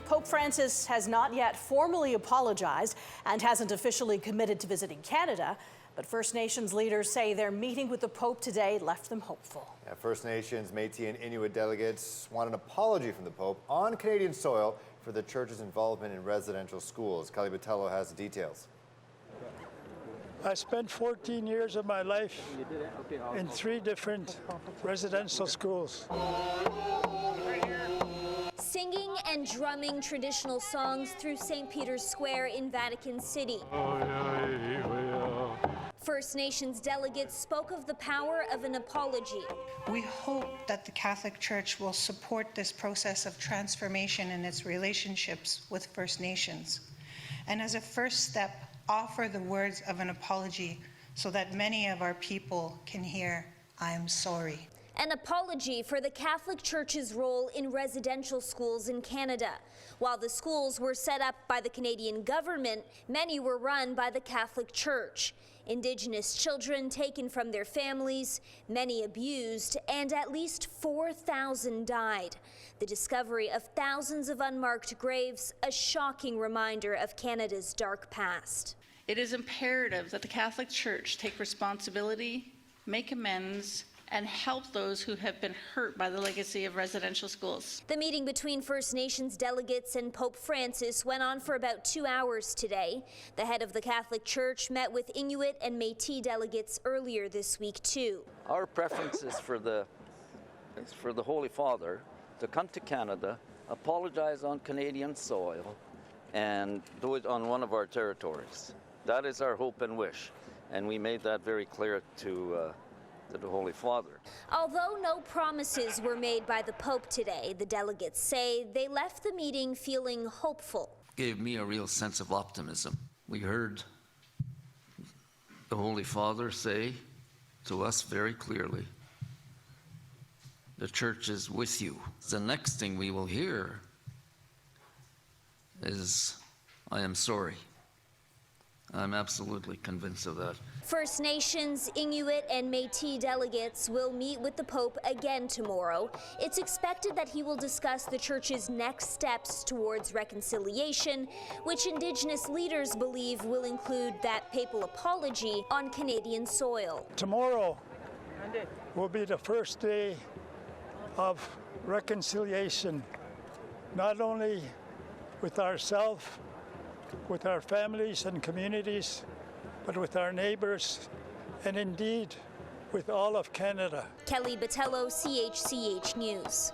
Pope Francis has not yet formally apologized and hasn't officially committed to visiting Canada, but First Nations leaders say their meeting with the Pope today left them hopeful. Yeah, First Nations, Metis and Inuit delegates want an apology from the Pope on Canadian soil for the church's involvement in residential schools. Botelho has the details. I spent 14 years of my life in 3 different residential schools. Singing and drumming traditional songs through St. Peter's Square in Vatican City. First Nations delegates spoke of the power of an apology. We hope that the Catholic Church will support this process of transformation in its relationships with First Nations, and as a first step, offer the words of an apology so that many of our people can hear, "I am sorry." An apology for the Catholic Church's role in residential schools in Canada. While the schools were set up by the Canadian government, many were run by the Catholic Church. Indigenous children taken from their families, many abused, and at least 4,000 died. The discovery of thousands of unmarked graves, a shocking reminder of Canada's dark past. It is imperative that the Catholic Church take responsibility, make amends, and help those who have been hurt by the legacy of residential schools. The meeting between First Nations delegates and Pope Francis went on for about 2 hours today. The head of the Catholic Church met with Inuit and Metis delegates earlier this week too. Our preference is for the Holy Father to come to Canada, apologize on Canadian soil, and do it on one of our territories. That is our hope and wish, and we made that very clear to the Holy Father. Although no promises were made by the Pope today, the delegates say they left the meeting feeling hopeful. Gave me a real sense of optimism. We heard the Holy Father say to us very clearly, the Church is with you. The next thing we will hear is, "I am sorry." I'm absolutely convinced of that. First Nations, Inuit and Metis delegates will meet with the Pope again tomorrow. It's expected that he will discuss the Church's next steps towards reconciliation, which Indigenous leaders believe will include that papal apology on Canadian soil. Tomorrow will be the first day of reconciliation, not only with ourselves, with our families and communities, but with our neighbours, and indeed with all of Canada. Botelho, CHCH News.